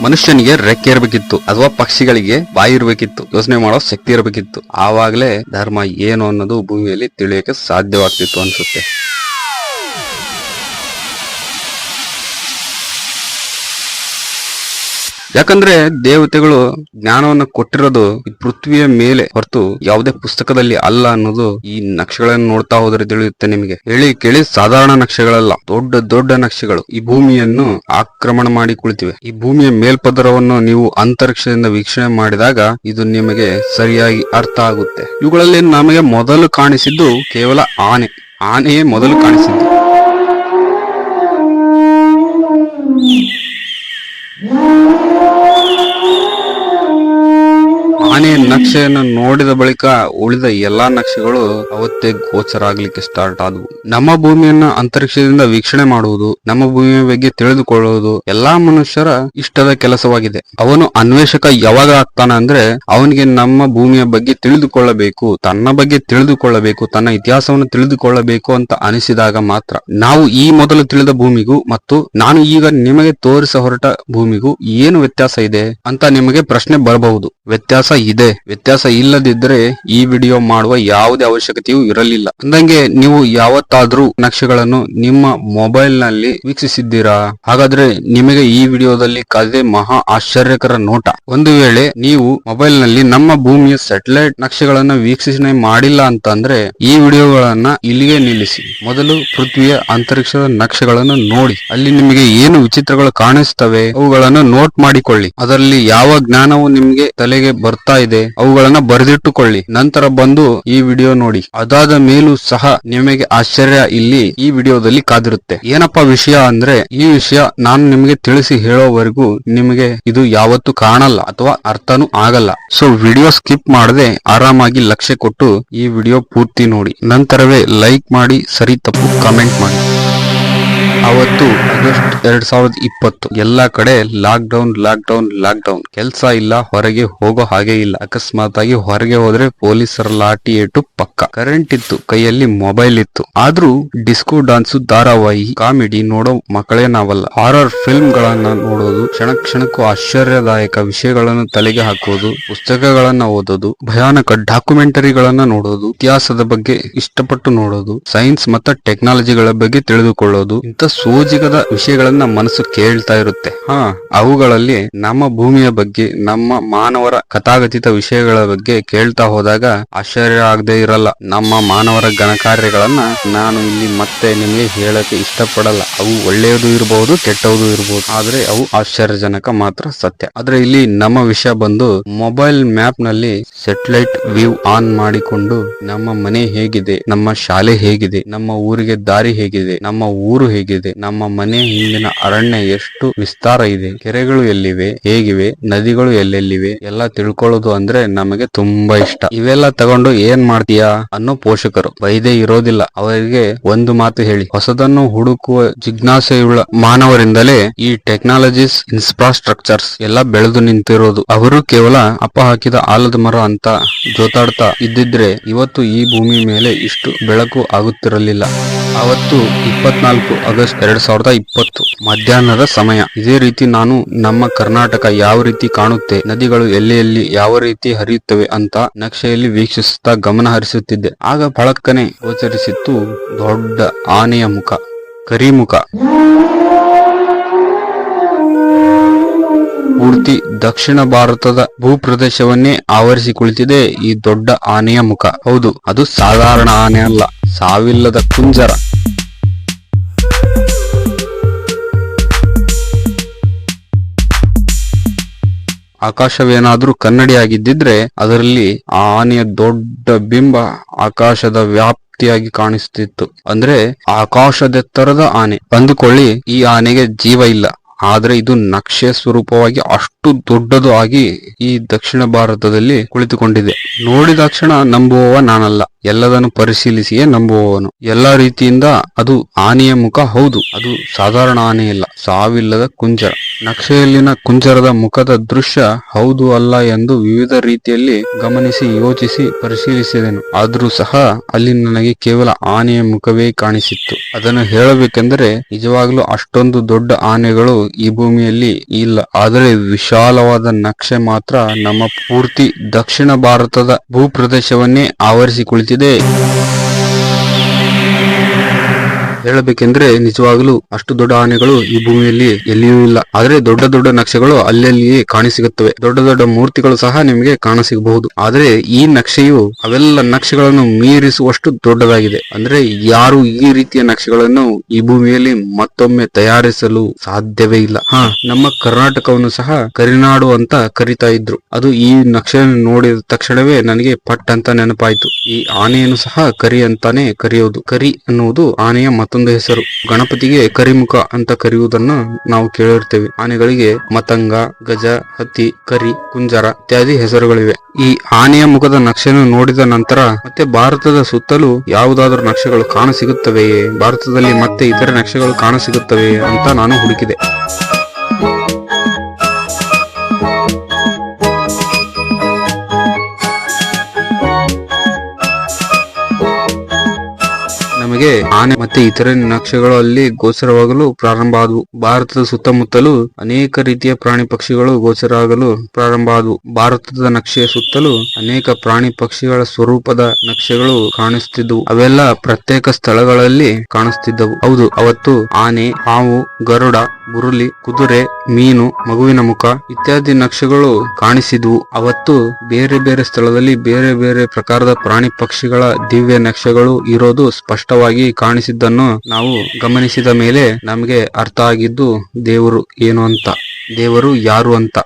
ಮನುಷ್ಯನಿಗೆ ರೆಕ್ಕೆ ಇರಬೇಕಿತ್ತು ಅಥವಾ ಪಕ್ಷಿಗಳಿಗೆ ಬಾಯಿ ಇರಬೇಕಿತ್ತು, ಯೋಚನೆ ಮಾಡೋ ಶಕ್ತಿ ಇರಬೇಕಿತ್ತು. ಆವಾಗಲೇ ಧರ್ಮ ಏನು ಅನ್ನೋದು ಭೂಮಿಯಲ್ಲಿ ತಿಳಿಯಕ್ಕೆ ಸಾಧ್ಯವಾಗ್ತಿತ್ತು ಅನ್ಸುತ್ತೆ. ಯಾಕಂದ್ರೆ ದೇವತೆಗಳು ಜ್ಞಾನವನ್ನು ಕೊಟ್ಟಿರೋದು ಈ ಪೃಥ್ವಿಯ ಮೇಲೆ ಹೊರತು ಯಾವುದೇ ಪುಸ್ತಕದಲ್ಲಿ ಅಲ್ಲ ಅನ್ನೋದು ಈ ನಕ್ಷೆಗಳನ್ನು ನೋಡ್ತಾ ಹೋದ್ರೆ ತಿಳಿಯುತ್ತೆ ನಿಮಗೆ. ಹೇಳಿ ಕೇಳಿ ಸಾಧಾರಣ ನಕ್ಷೆಗಳಲ್ಲ, ದೊಡ್ಡ ದೊಡ್ಡ ನಕ್ಷೆಗಳು ಈ ಭೂಮಿಯನ್ನು ಆಕ್ರಮಣ ಮಾಡಿ ಕುಳಿತಿವೆ. ಈ ಭೂಮಿಯ ಮೇಲ್ಪದರವನ್ನು ನೀವು ಅಂತರಿಕ್ಷದಿಂದ ವೀಕ್ಷಣೆ ಮಾಡಿದಾಗ ಇದು ನಿಮಗೆ ಸರಿಯಾಗಿ ಅರ್ಥ ಆಗುತ್ತೆ. ಇವುಗಳಲ್ಲಿ ನಮಗೆ ಮೊದಲು ಕಾಣಿಸಿದ್ದು ಕೇವಲ ಆನೆಯೇ ಮೊದಲು ಕಾಣಿಸಿದ್ದು. ಆನೆಯ ನಕ್ಷೆಯನ್ನು ನೋಡಿದ ಬಳಿಕ ಉಳಿದ ಎಲ್ಲಾ ನಕ್ಷೆಗಳು ಅವತ್ತೇ ಗೋಚರ ಆಗ್ಲಿಕ್ಕೆ ಸ್ಟಾರ್ಟ್ ಆದವು. ನಮ್ಮ ಭೂಮಿಯನ್ನ ಅಂತರಿಕ್ಷದಿಂದ ವೀಕ್ಷಣೆ ಮಾಡುವುದು, ನಮ್ಮ ಭೂಮಿಯ ಬಗ್ಗೆ ತಿಳಿದುಕೊಳ್ಳುವುದು ಎಲ್ಲಾ ಮನುಷ್ಯರ ಇಷ್ಟದ ಕೆಲಸವಾಗಿದೆ. ಅವನು ಅನ್ವೇಷಕ ಯಾವಾಗ ಆಗ್ತಾನೆ ಅಂದ್ರೆ ಅವನಿಗೆ ನಮ್ಮ ಭೂಮಿಯ ಬಗ್ಗೆ ತಿಳಿದುಕೊಳ್ಳಬೇಕು, ತನ್ನ ಬಗ್ಗೆ ತಿಳಿದುಕೊಳ್ಳಬೇಕು, ತನ್ನ ಇತಿಹಾಸವನ್ನು ತಿಳಿದುಕೊಳ್ಳಬೇಕು ಅಂತ ಅನಿಸಿದಾಗ ಮಾತ್ರ. ನಾವು ಈ ಮೊದಲು ತಿಳಿದ ಭೂಮಿಗೂ ಮತ್ತು ನಾನು ಈಗ ನಿಮಗೆ ತೋರಿಸ ಹೊರಟ ಭೂಮಿಗೂ ಏನು ವ್ಯತ್ಯಾಸ ಇದೆ ಅಂತ ನಿಮಗೆ ಪ್ರಶ್ನೆ ಬರಬಹುದು. ವ್ಯತ್ಯಾಸ ಇದೆ. ವ್ಯತ್ಯಾಸ ಇಲ್ಲದಿದ್ದರೆ ಈ ವಿಡಿಯೋ ಮಾಡುವ ಯಾವುದೇ ಅವಶ್ಯಕತೆಯೂ ಇರಲಿಲ್ಲ. ಅಂದಂಗೆ ನೀವು ಯಾವತ್ತಾದ್ರೂ ನಕ್ಷೆಗಳನ್ನು ನಿಮ್ಮ ಮೊಬೈಲ್ ನಲ್ಲಿ ವೀಕ್ಷಿಸಿದ್ದೀರಾ? ಹಾಗಾದ್ರೆ ನಿಮಗೆ ಈ ವಿಡಿಯೋದಲ್ಲಿ ಕಾದಿದೆ ಮಹಾ ಆಶ್ಚರ್ಯಕರ ನೋಟ. ಒಂದು ವೇಳೆ ನೀವು ಮೊಬೈಲ್ ನಲ್ಲಿ ನಮ್ಮ ಭೂಮಿಯ ಸ್ಯಾಟಲೈಟ್ ನಕ್ಷೆಗಳನ್ನ ವೀಕ್ಷಣೆ ಮಾಡಿಲ್ಲ ಅಂತಂದ್ರೆ ಈ ವಿಡಿಯೋಗಳನ್ನ ಇಲ್ಲಿಗೆ ನಿಲ್ಲಿಸಿ. ಮೊದಲು ಪೃಥ್ವಿಯ ಅಂತರಿಕ್ಷದ ನಕ್ಷೆಗಳನ್ನು ನೋಡಿ. ಅಲ್ಲಿ ನಿಮಗೆ ಏನು ವಿಚಿತ್ರಗಳು ಕಾಣಿಸ್ತವೆ ಅವುಗಳನ್ನು ನೋಟ್ ಮಾಡಿಕೊಳ್ಳಿ. ಅದರಲ್ಲಿ ಯಾವ ಜ್ಞಾನವು ನಿಮ್ಗೆ ತಲೆಗೆ ಬರ್ತಾ ಇದೆ ಅವುಗಳನ್ನ ಬರೆದಿಟ್ಟುಕೊಳ್ಳಿ. ನಂತರ ಬಂದು ಈ ವಿಡಿಯೋ ನೋಡಿ. ಅದಾದ ಮೇಲೂ ಸಹ ನಿಮಗೆ ಆಶ್ಚರ್ಯ ಇಲ್ಲಿ ಈ ವಿಡಿಯೋದಲ್ಲಿ ಕಾದಿರುತ್ತೆ. ಏನಪ್ಪಾ ವಿಷಯ ಅಂದ್ರೆ ಈ ವಿಷಯ ನಾನು ನಿಮಗೆ ತಿಳಿಸಿ ಹೇಳೋವರೆಗೂ ನಿಮಗೆ ಇದು ಯಾವತ್ತೂ ಕಾಣಲ್ಲ ಅಥವಾ ಅರ್ಥನೂ ಆಗಲ್ಲ. ಸೊ ವಿಡಿಯೋ ಸ್ಕಿಪ್ ಮಾಡದೆ ಆರಾಮಾಗಿ ಲಕ್ಷ್ಯ ಕೊಟ್ಟು ಈ ವಿಡಿಯೋ ಪೂರ್ತಿ ನೋಡಿ. ನಂತರವೇ ಲೈಕ್ ಮಾಡಿ, ಸರಿ ತಪ್ಪು ಕಾಮೆಂಟ್ ಮಾಡಿ. ಅವತ್ತು ಆಗಸ್ಟ್ 2020 ಎಲ್ಲಾ ಕಡೆ ಲಾಕ್ ಡೌನ್. ಕೆಲ್ಸ ಇಲ್ಲ, ಹೊರಗೆ ಹೋಗೋ ಹಾಗೆ ಇಲ್ಲ. ಅಕಸ್ಮಾತ್ ಆಗಿ ಹೊರಗೆ ಹೋದ್ರೆ ಪೊಲೀಸರ ಲಾಠಿ ಏಟು ಪಕ್ಕ. ಕರೆಂಟ್ ಇತ್ತು, ಕೈಯಲ್ಲಿ ಮೊಬೈಲ್ ಇತ್ತು. ಆದ್ರೂ ಡಿಸ್ಕೋ ಡಾನ್ಸು, ಧಾರಾವಾಹಿ, ಕಾಮಿಡಿ ನೋಡೋ ಮಕ್ಕಳೇ ನಾವಲ್ಲ. ಹಾರರ್ ಫಿಲ್ಮ್ ಗಳನ್ನ ನೋಡೋದು, ಕ್ಷಣ ಕ್ಷಣಕ್ಕೂ ಆಶ್ಚರ್ಯದಾಯಕ ವಿಷಯಗಳನ್ನು ತಲೆಗೆ ಹಾಕೋದು, ಪುಸ್ತಕಗಳನ್ನ ಓದೋದು, ಭಯಾನಕ ಡಾಕ್ಯುಮೆಂಟರಿಗಳನ್ನ ನೋಡೋದು, ಇತಿಹಾಸದ ಬಗ್ಗೆ ಇಷ್ಟಪಟ್ಟು ನೋಡೋದು, ಸೈನ್ಸ್ ಮತ್ತು ಟೆಕ್ನಾಲಜಿಗಳ ಬಗ್ಗೆ ತಿಳಿದುಕೊಳ್ಳೋದು, ಇಂಥ ಸೋಜಿಗದ ವಿಷಯಗಳನ್ನ ಮನಸ್ಸು ಕೇಳ್ತಾ ಇರುತ್ತೆ. ಅವುಗಳಲ್ಲಿ ನಮ್ಮ ಭೂಮಿಯ ಬಗ್ಗೆ, ನಮ್ಮ ಮಾನವರ ಕಥಾಗತಿತ ವಿಷಯಗಳ ಬಗ್ಗೆ ಕೇಳ್ತಾ ಹೋದಾಗ ಆಶ್ಚರ್ಯ ಆಗದೆ ಇರಲ್ಲ. ನಮ್ಮ ಮಾನವರ ಘನಕಾರ್ಯಗಳನ್ನ ನಾನು ಇಲ್ಲಿ ಮತ್ತೆ ನಿಮಗೆ ಹೇಳಕ್ಕೆ ಇಷ್ಟಪಡಲ್ಲ. ಅವು ಒಳ್ಳೆಯದು ಇರಬಹುದು, ಕೆಟ್ಟವುದು ಇರಬಹುದು, ಆದ್ರೆ ಅವು ಆಶ್ಚರ್ಯಜನಕ ಮಾತ್ರ ಸತ್ಯ. ಆದ್ರೆ ಇಲ್ಲಿ ನಮ್ಮ ವಿಷಯ ಬಂದು ಮೊಬೈಲ್ ಮ್ಯಾಪ್ ನಲ್ಲಿ ಸ್ಯಾಟಲೈಟ್ ವ್ಯೂ ಆನ್ ಮಾಡಿಕೊಂಡು ನಮ್ಮ ಮನೆ ಹೇಗಿದೆ, ನಮ್ಮ ಶಾಲೆ ಹೇಗಿದೆ, ನಮ್ಮ ಊರಿಗೆ ದಾರಿ ಹೇಗಿದೆ, ನಮ್ಮ ಊರು ಹೇಗಿದೆ, ನಮ್ಮ ಮನೆ ಹಿಂದಿನ ಅರಣ್ಯ ಎಷ್ಟು ವಿಸ್ತಾರ ಇದೆ, ಕೆರೆಗಳು ಎಲ್ಲಿವೆ, ಹೇಗಿವೆ, ನದಿಗಳು ಎಲ್ಲೆಲ್ಲಿವೆ ಎಲ್ಲ ತಿಳ್ಕೊಳ್ಳೋದು ಅಂದ್ರೆ ನಮಗೆ ತುಂಬಾ ಇಷ್ಟ. ಇವೆಲ್ಲ ತಗೊಂಡು ಏನ್ ಮಾಡ್ತೀಯಾ ಅನ್ನೋ ಪೋಷಕರು ಬೈದೇ ಇರೋದಿಲ್ಲ. ಅವರಿಗೆ ಒಂದು ಮಾತು ಹೇಳಿ, ಹೊಸದನ್ನು ಹುಡುಕುವ ಜಿಜ್ಞಾಸೆಯುಳ್ಳ ಮಾನವರಿಂದಲೇ ಈ ಟೆಕ್ನಾಲಜೀಸ್, ಇನ್ಫ್ರಾಸ್ಟ್ರಕ್ಚರ್ಸ್ ಎಲ್ಲ ಬೆಳೆದು ನಿಂತಿರೋದು. ಅವರು ಕೇವಲ ಅಪ್ಪ ಹಾಕಿದ ಆಲದ ಮರ ಅಂತ ಜೋತಾಡ್ತಾ ಇದ್ದಿದ್ರೆ ಇವತ್ತು ಈ ಭೂಮಿ ಮೇಲೆ ಇಷ್ಟು ಬೆಳಕು ಆಗುತ್ತಿರಲಿಲ್ಲ. ಅವತ್ತು 24 ಆಗಸ್ಟ್ 2020 ಮಧ್ಯಾಹ್ನದ ಸಮಯ. ಇದೇ ರೀತಿ ನಾನು ನಮ್ಮ ಕರ್ನಾಟಕ ಯಾವ ರೀತಿ ಕಾಣುತ್ತೆ, ನದಿಗಳು ಎಲ್ಲಿ ಯಾವ ರೀತಿ ಹರಿಯುತ್ತವೆ ಅಂತ ನಕ್ಷೆಯಲ್ಲಿ ವೀಕ್ಷಿಸುತ್ತಾ ಗಮನ ಹರಿಸುತ್ತಿದ್ದೆ. ಆಗ ಫಳಕ್ಕನೆ ಗೋಚರಿಸಿತ್ತು ದೊಡ್ಡ ಆನೆಯ ಮುಖ, ಕರಿಮುಖ. ಪೂರ್ತಿ ದಕ್ಷಿಣ ಭಾರತದ ಭೂಪ್ರದೇಶವನ್ನೇ ಆವರಿಸಿ ಕುಳಿತಿದೆ ಈ ದೊಡ್ಡ ಆನೆಯ ಮುಖ. ಹೌದು, ಅದು ಸಾಧಾರಣ ಆನೆ ಅಲ್ಲ, ಸಾವಿಲ್ಲದ ಕುಂಜರ. ಆಕಾಶವೇನಾದ್ರೂ ಕನ್ನಡಿಯಾಗಿದ್ದಿದ್ರೆ ಅದರಲ್ಲಿ ಆ ಆನೆಯ ದೊಡ್ಡ ಬಿಂಬ ಆಕಾಶದ ವ್ಯಾಪ್ತಿಯಾಗಿ ಕಾಣಿಸುತ್ತಿತ್ತು. ಅಂದ್ರೆ ಆಕಾಶದೆತ್ತರದ ಆನೆ. ಅಂದುಕೊಳ್ಳಿ, ಈ ಆನೆಗೆ ಜೀವ ಇಲ್ಲ, ಆದ್ರೆ ಇದು ನಕ್ಷೆ ಸ್ವರೂಪವಾಗಿ ಅಷ್ಟು ದೊಡ್ಡದು ಆಗಿ ಈ ದಕ್ಷಿಣ ಭಾರತದಲ್ಲಿ ಕುಳಿತುಕೊಂಡಿದೆ. ನೋಡಿದ ತಕ್ಷಣ ನಂಬುವವ ನಾನಲ್ಲ, ಎಲ್ಲದನ್ನು ಪರಿಶೀಲಿಸಿಯೇ ನಂಬುವವನು. ಎಲ್ಲಾ ರೀತಿಯಿಂದ ಅದು ಆನೆಯ ಮುಖ. ಹೌದು, ಅದು ಸಾಧಾರಣ ಆನೆ ಇಲ್ಲ, ಸಾವಿಲ್ಲದ ಕುಂಜರ. ನಕ್ಷೆಯಲ್ಲಿನ ಕುಂಜರದ ಮುಖದ ದೃಶ್ಯ ಹೌದು ಅಲ್ಲ ಎಂದು ವಿವಿಧ ರೀತಿಯಲ್ಲಿ ಗಮನಿಸಿ ಯೋಚಿಸಿ ಪರಿಶೀಲಿಸಿದೆನು. ಆದ್ರೂ ಸಹ ಅಲ್ಲಿ ನನಗೆ ಕೇವಲ ಆನೆಯ ಮುಖವೇ ಕಾಣಿಸಿತ್ತು. ಅದನ್ನು ಹೇಳಬೇಕೆಂದರೆ ನಿಜವಾಗ್ಲೂ ಅಷ್ಟೊಂದು ದೊಡ್ಡ ಆನೆಗಳು ಈ ಭೂಮಿಯಲ್ಲಿ ಇಲ್ಲ. ಆದರೆ ವಿಶಾಲವಾದ ನಕ್ಷೆ ಮಾತ್ರ ನಮ್ಮ ಪೂರ್ತಿ ದಕ್ಷಿಣ ಭಾರತದ ಭೂಪ್ರದೇಶವನ್ನೇ ಆವರಿಸಿ ಕುಳಿತಿದೆ. ಹೇಳಬೇಕೆಂದ್ರೆ ನಿಜವಾಗಲೂ ಅಷ್ಟು ದೊಡ್ಡ ಆನೆಗಳು ಈ ಭೂಮಿಯಲ್ಲಿ ಎಲ್ಲಿಯೂ ಇಲ್ಲ. ಆದ್ರೆ ದೊಡ್ಡ ದೊಡ್ಡ ನಕ್ಷೆಗಳು ಅಲ್ಲಲ್ಲಿಯೇ ಕಾಣಸಿಗುತ್ತವೆ. ದೊಡ್ಡ ದೊಡ್ಡ ಮೂರ್ತಿಗಳು ಸಹ ನಿಮಗೆ ಕಾಣಸಿಗಬಹುದು. ಆದ್ರೆ ಈ ನಕ್ಷೆಯು ಅವೆಲ್ಲ ನಕ್ಷೆಗಳನ್ನು ಮೀರಿಸುವಷ್ಟು ದೊಡ್ಡದಾಗಿದೆ. ಅಂದ್ರೆ ಯಾರು ಈ ರೀತಿಯ ನಕ್ಷೆಗಳನ್ನು ಈ ಭೂಮಿಯಲ್ಲಿ ಮತ್ತೊಮ್ಮೆ ತಯಾರಿಸಲು ಸಾಧ್ಯವೇ ಇಲ್ಲ. ನಮ್ಮ ಕರ್ನಾಟಕವನ್ನು ಸಹ ಕರಿನಾಡು ಅಂತ ಕರಿತಾ ಇದ್ರು. ಅದು ಈ ನಕ್ಷೆಯನ್ನು ನೋಡಿದ ತಕ್ಷಣವೇ ನನಗೆ ಪಟ್ ಅಂತ ನೆನಪಾಯ್ತು. ಈ ಆನೆಯನ್ನು ಸಹ ಕರಿ ಅಂತಾನೆ ಕರೆಯೋದು. ಕರಿ ಅನ್ನುವುದು ಆನೆಯ ಮತ್ತೊಂದು ಹೆಸರು. ಗಣಪತಿಗೆ ಕರಿಮುಖ ಅಂತ ಕರೆಯುವುದನ್ನು ನಾವು ಕೇಳಿರ್ತೇವೆ. ಆನೆಗಳಿಗೆ ಮತಂಗ, ಗಜ, ಹತ್ತಿ, ಕರಿ, ಕುಂಜರ ಇತ್ಯಾದಿ ಹೆಸರುಗಳಿವೆ. ಈ ಆನೆಯ ಮುಖದ ನಕ್ಷೆಯನ್ನು ನೋಡಿದ ನಂತರ ಮತ್ತೆ ಭಾರತದ ಸುತ್ತಲೂ ಯಾವುದಾದ್ರೂ ನಕ್ಷೆಗಳು ಕಾಣಸಿಗುತ್ತವೆಯೇ, ಭಾರತದಲ್ಲಿ ಮತ್ತೆ ಇತರೆ ನಕ್ಷೆಗಳು ಕಾಣಸಿಗುತ್ತವೆಯೇ ಅಂತ ನಾನು ಹುಡುಕಿದೆ. ನಮಗೆ ಆನೆ ಮತ್ತೆ ಇತರೆ ನಕ್ಷೆಗಳು ಅಲ್ಲಿ ಗೋಚರವಾಗಲು ಪ್ರಾರಂಭ ಆದವು. ಭಾರತದ ಸುತ್ತಮುತ್ತಲೂ ಅನೇಕ ರೀತಿಯ ಪ್ರಾಣಿ ಪಕ್ಷಿಗಳು ಗೋಚರ ಆಗಲು ಪ್ರಾರಂಭ ಆದವು. ಭಾರತದ ನಕ್ಷೆಯ ಸುತ್ತಲೂ ಅನೇಕ ಪ್ರಾಣಿ ಪಕ್ಷಿಗಳ ಸ್ವರೂಪದ ನಕ್ಷೆಗಳು ಕಾಣಿಸುತ್ತಿದ್ದವು. ಅವೆಲ್ಲ ಪ್ರತ್ಯೇಕ ಸ್ಥಳಗಳಲ್ಲಿ ಕಾಣಿಸುತ್ತಿದ್ದವು. ಹೌದು, ಅವತ್ತು ಆನೆ, ಹಾವು, ಗರುಡ, ಬುರುಲಿ, ಕುದುರೆ, ಮೀನು, ಮಗುವಿನ ಮುಖ ಇತ್ಯಾದಿ ನಕ್ಷೆಗಳು ಕಾಣಿಸಿದ್ವು. ಅವತ್ತು ಬೇರೆ ಬೇರೆ ಸ್ಥಳದಲ್ಲಿ ಬೇರೆ ಬೇರೆ ಪ್ರಕಾರದ ಪ್ರಾಣಿ ಪಕ್ಷಿಗಳ ದಿವ್ಯ ನಕ್ಷೆಗಳು ಇರೋದು ಸ್ಪಷ್ಟವಾಗಿ ಕಾಣಿಸಿದ್ದನ್ನು ನಾವು ಗಮನಿಸಿದ ಮೇಲೆ ನಮಗೆ ಅರ್ಥ ಆಗಿದ್ದು ದೇವರು ಏನು ಅಂತ, ದೇವರು ಯಾರು ಅಂತ.